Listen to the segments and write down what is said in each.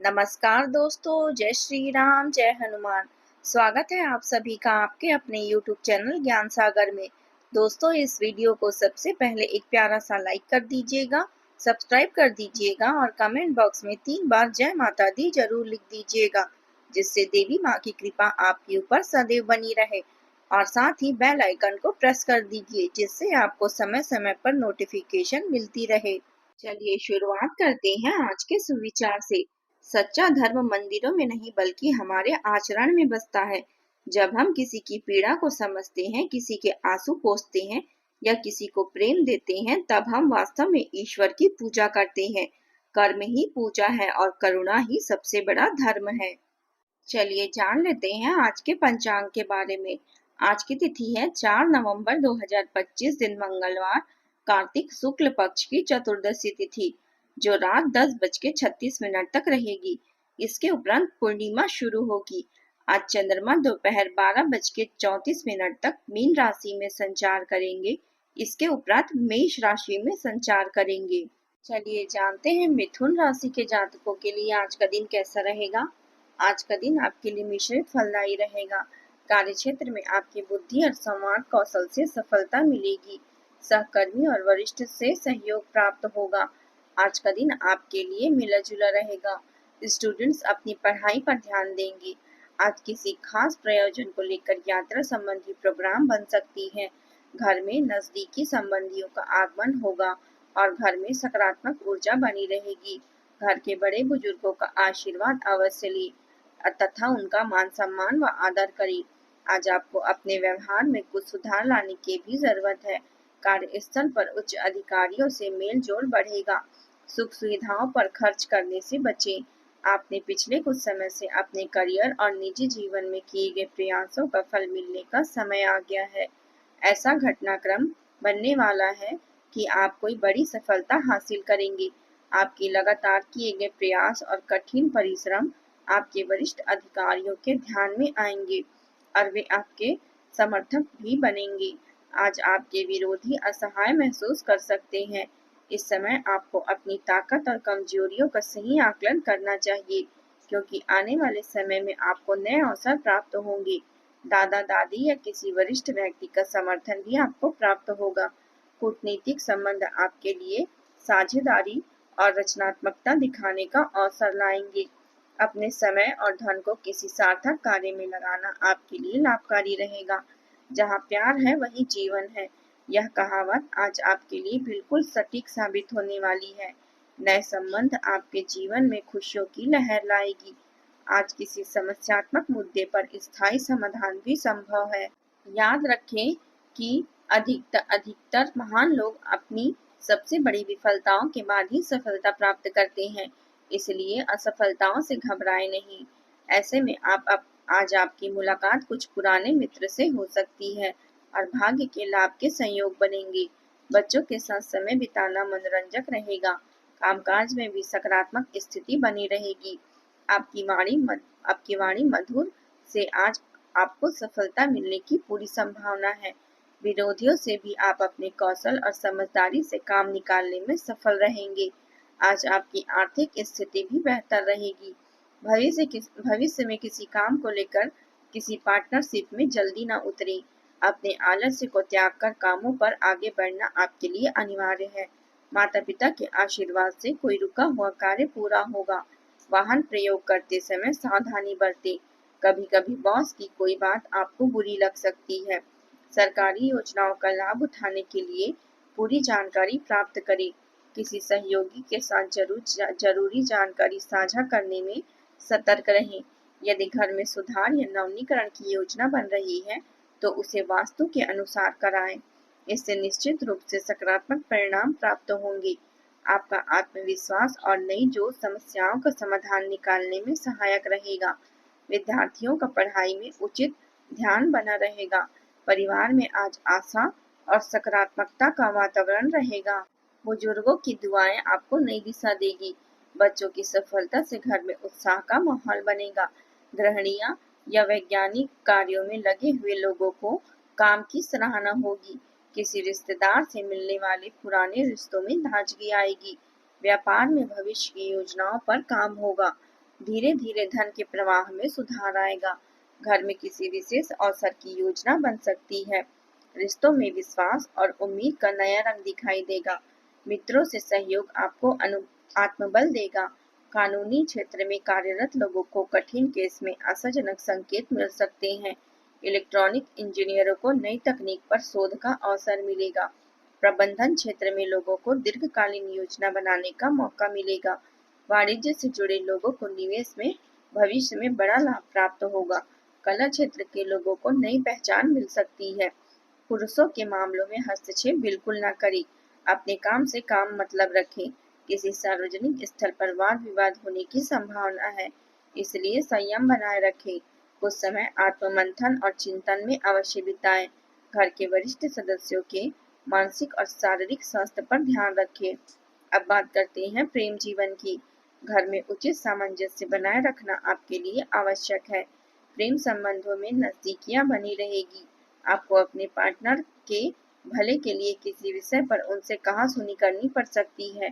नमस्कार दोस्तों, जय श्री राम, जय हनुमान। स्वागत है आप सभी का आपके अपने YouTube चैनल ज्ञान सागर में। दोस्तों, इस वीडियो को सबसे पहले एक प्यारा सा लाइक कर दीजिएगा, सब्सक्राइब कर दीजिएगा और कमेंट बॉक्स में 3 बार जय माता दी जरूर लिख दीजिएगा, जिससे देवी माँ की कृपा आपके ऊपर सदैव बनी रहे। और साथ ही बेल आइकन को प्रेस कर दीजिए, जिससे आपको समय समय पर नोटिफिकेशन मिलती रहे। चलिए शुरुआत करते हैं आज के सुविचार से। सच्चा धर्म मंदिरों में नहीं बल्कि हमारे आचरण में बसता है। जब हम किसी की पीड़ा को समझते हैं, किसी के आंसू पोंछते हैं या किसी को प्रेम देते हैं, तब हम वास्तव में ईश्वर की पूजा करते हैं। कर्म ही पूजा है और करुणा ही सबसे बड़ा धर्म है। चलिए जान लेते हैं आज के पंचांग के बारे में। आज की तिथि है 4 नवंबर 2025, दिन मंगलवार, कार्तिक शुक्ल पक्ष की चतुर्दशी तिथि, जो रात 10:36 तक रहेगी। इसके उपरांत पूर्णिमा शुरू होगी। आज चंद्रमा दोपहर 12:34 तक मीन राशि में संचार करेंगे। इसके उपरांत मेष राशि में संचार करेंगे। चलिए जानते हैं मिथुन राशि के जातकों के लिए आज का दिन कैसा रहेगा। आज का दिन आपके लिए मिश्रित फलदायी रहेगा। कार्य क्षेत्र में आपकी बुद्धि और संवाद कौशल से सफलता मिलेगी। सहकर्मी और वरिष्ठ से सहयोग प्राप्त होगा। आज का दिन आपके लिए मिला जुला रहेगा। स्टूडेंट्स अपनी पढ़ाई पर ध्यान देंगे। आज किसी खास प्रयोजन को लेकर यात्रा संबंधी प्रोग्राम बन सकती है। घर में नजदीकी संबंधियों का आगमन होगा और घर में सकारात्मक ऊर्जा बनी रहेगी। घर के बड़े बुजुर्गों का आशीर्वाद अवश्य लें तथा उनका मान सम्मान व आदर करें। आज आपको अपने व्यवहार में कुछ सुधार लाने की भी जरूरत है। कार्यस्थल पर उच्च अधिकारियों से मेल जोल बढ़ेगा। सुख सुविधाओं पर खर्च करने से बचें। आपने पिछले कुछ समय से अपने करियर और निजी जीवन में किए गए प्रयासों का फल मिलने का समय आ गया है। ऐसा घटनाक्रम बनने वाला है कि आप कोई बड़ी सफलता हासिल करेंगे। आपके लगातार किए गए प्रयास और कठिन परिश्रम आपके वरिष्ठ अधिकारियों के ध्यान में आएंगे और वे आपके समर्थक भी बनेंगे। आज आपके विरोधी असहाय महसूस कर सकते हैं। इस समय आपको अपनी ताकत और कमजोरियों का सही आकलन करना चाहिए, क्योंकि आने वाले समय में आपको नए अवसर प्राप्त होंगे। दादा दादी या किसी वरिष्ठ व्यक्ति का समर्थन भी आपको प्राप्त होगा। कूटनीतिक संबंध आपके लिए साझेदारी और रचनात्मकता दिखाने का अवसर लाएंगे। अपने समय और धन को किसी सार्थक कार्य में लगाना आपके लिए लाभकारी रहेगा। जहाँ प्यार है वहीं जीवन है, यह कहावत आज आपके लिए बिल्कुल सटीक साबित होने वाली है। नए संबंध आपके जीवन में खुशियों की लहर लाएगी। आज किसी समस्यात्मक मुद्दे पर स्थायी समाधान भी संभव है। याद रखें कि अधिकतर महान लोग अपनी सबसे बड़ी विफलताओं के बाद ही सफलता प्राप्त करते हैं, इसलिए असफलताओं से घबराएं नहीं। ऐसे में आज आपकी मुलाकात कुछ पुराने मित्र से हो सकती है और भाग्य के लाभ के संयोग बनेंगे। बच्चों के साथ समय बिताना मनोरंजक रहेगा। कामकाज में भी सकारात्मक स्थिति बनी रहेगी। आपकी वाणी मधुर से आज आपको सफलता मिलने की पूरी संभावना है। विरोधियों से भी आप अपने कौशल और समझदारी से काम निकालने में सफल रहेंगे। आज आपकी आर्थिक स्थिति भी बेहतर रहेगी। भविष्य में किसी काम को लेकर किसी पार्टनरशिप में जल्दी न उतरे। अपने आलस्य को त्याग कर कामों पर आगे बढ़ना आपके लिए अनिवार्य है। माता पिता के आशीर्वाद से कोई रुका हुआ कार्य पूरा होगा। वाहन प्रयोग करते समय सावधानी बरतें। कभी कभी बॉस की कोई बात आपको बुरी लग सकती है। सरकारी योजनाओं का लाभ उठाने के लिए पूरी जानकारी प्राप्त करें। किसी सहयोगी के साथ जरूरी जानकारी साझा करने में सतर्क रहें। यदि घर में सुधार या नवीनीकरण की योजना बन रही है तो उसे वास्तु के अनुसार कराएं। इससे निश्चित रूप से सकारात्मक परिणाम प्राप्त होंगे। आपका आत्मविश्वास और नई जोश समस्याओं का समाधान निकालने में सहायक रहेगा। विद्यार्थियों का पढ़ाई में उचित ध्यान बना रहेगा। परिवार में आज आशा और सकारात्मकता का वातावरण रहेगा। बुजुर्गों की दुआएं आपको नई दिशा देगी। बच्चों की सफलता से घर में उत्साह का माहौल बनेगा। गृहिणियां या वैज्ञानिक कार्यों में लगे हुए लोगों को काम की सराहना होगी। किसी रिश्तेदार से मिलने वाले पुराने रिश्तों में ताजगी आएगी। व्यापार में भविष्य की योजनाओं पर काम होगा। धीरे धीरे धन के प्रवाह में सुधार आएगा। घर में किसी विशेष अवसर की योजना बन सकती है। रिश्तों में विश्वास और उम्मीद का नया रंग दिखाई देगा। मित्रों से सहयोग आपको आत्मबल देगा। कानूनी क्षेत्र में कार्यरत लोगों को कठिन केस में आशाजनक संकेत मिल सकते हैं। इलेक्ट्रॉनिक इंजीनियरों को नई तकनीक पर शोध का अवसर मिलेगा। प्रबंधन क्षेत्र में लोगों को दीर्घकालीन योजना बनाने का मौका मिलेगा। वाणिज्य से जुड़े लोगों को निवेश में भविष्य में बड़ा लाभ प्राप्त होगा। कला क्षेत्र के लोगों को नई पहचान मिल सकती है। पुरुषों के मामलों में हस्तक्षेप बिल्कुल न करें। अपने काम से काम मतलब रखें। किसी सार्वजनिक स्थल पर वाद विवाद होने की संभावना है, इसलिए संयम बनाए रखें। कुछ समय आत्ममंथन और चिंतन में अवश्य बिताएं। घर के वरिष्ठ सदस्यों के मानसिक और शारीरिक स्वास्थ्य पर ध्यान रखें। अब बात करते हैं प्रेम जीवन की। घर में उचित सामंजस्य बनाए रखना आपके लिए आवश्यक है। प्रेम संबंधों में नजदीकियां बनी रहेगी। आपको अपने पार्टनर के भले के लिए किसी विषय पर उनसे कहासुनी करनी पड़ सकती है।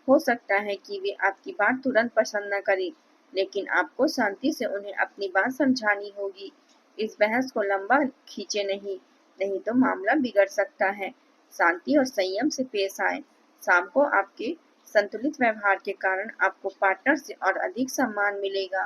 हो सकता है कि वे आपकी बात तुरंत पसंद न करें, लेकिन आपको शांति से उन्हें अपनी बात समझानी होगी। इस बहस को लंबा खींचे नहीं तो मामला बिगड़ सकता है। शांति और संयम से पेश आए। शाम को आपके संतुलित व्यवहार के कारण आपको पार्टनर से और अधिक सम्मान मिलेगा।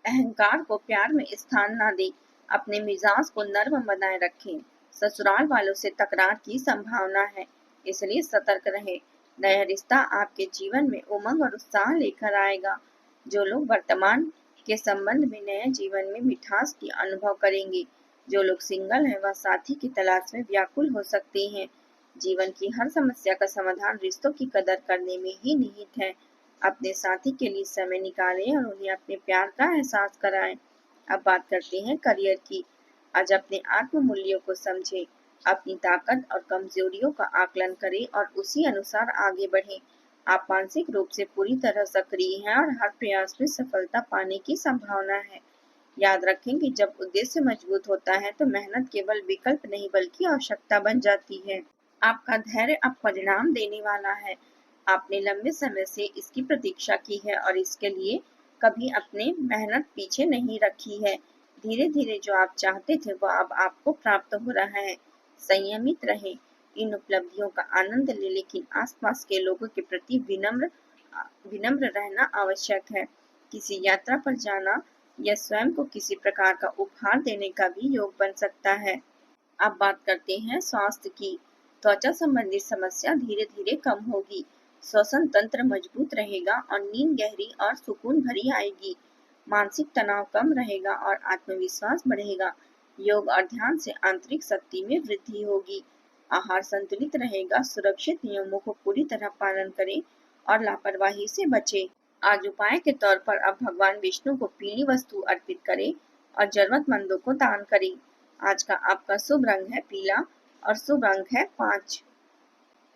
अहंकार को प्यार में स्थान न दें। अपने मिजाज को नर्म बनाए रखें। ससुराल वालों से तकरार की संभावना है, इसलिए सतर्क रहें। नया रिश्ता आपके जीवन में उमंग और उत्साह लेकर आएगा। जो लोग वर्तमान के संबंध में नए जीवन में मिठास की अनुभव करेंगे। जो लोग सिंगल हैं वह साथी की तलाश में व्याकुल हो सकते हैं। जीवन की हर समस्या का समाधान रिश्तों की कदर करने में ही निहित है। अपने साथी के लिए समय निकालें और उन्हें अपने प्यार का एहसास कराएं। अब बात करते हैं करियर की। आज अपने आत्म मूल्यों को समझें। अपनी ताकत और कमजोरियों का आकलन करें और उसी अनुसार आगे बढ़ें। आप मानसिक रूप से पूरी तरह सक्रिय हैं और हर प्रयास में सफलता पाने की संभावना है। याद रखें कि जब उद्देश्य मजबूत होता है तो मेहनत केवल विकल्प नहीं बल्कि आवश्यकता बन जाती है। आपका धैर्य अब परिणाम देने वाला है। आपने लंबे समय से इसकी प्रतीक्षा की है और इसके लिए कभी अपने मेहनत पीछे नहीं रखी है। धीरे धीरे जो आप चाहते थे वह अब आपको प्राप्त हो रहा है। संयमित रहें। इन उपलब्धियों का आनंद लें, लेकिन आसपास के लोगों के प्रति विनम्र रहना आवश्यक है। किसी यात्रा पर जाना या स्वयं को किसी प्रकार का उपहार देने का भी योग बन सकता है। अब बात करते हैं स्वास्थ्य की। त्वचा संबंधी समस्या धीरे धीरे कम होगी। श्वसन तंत्र मजबूत रहेगा और नींद गहरी और सुकून भरी आएगी। मानसिक तनाव कम रहेगा और आत्मविश्वास बढ़ेगा। योग और ध्यान से आंतरिक शक्ति में वृद्धि होगी। आहार संतुलित रहेगा। सुरक्षित नियमों को पूरी तरह पालन करें और लापरवाही से बचें। आज उपाय के तौर पर अब भगवान विष्णु को पीली वस्तु अर्पित करें और जरूरतमंदों को दान करें। आज का आपका शुभ रंग है पीला और शुभ अंक है 5।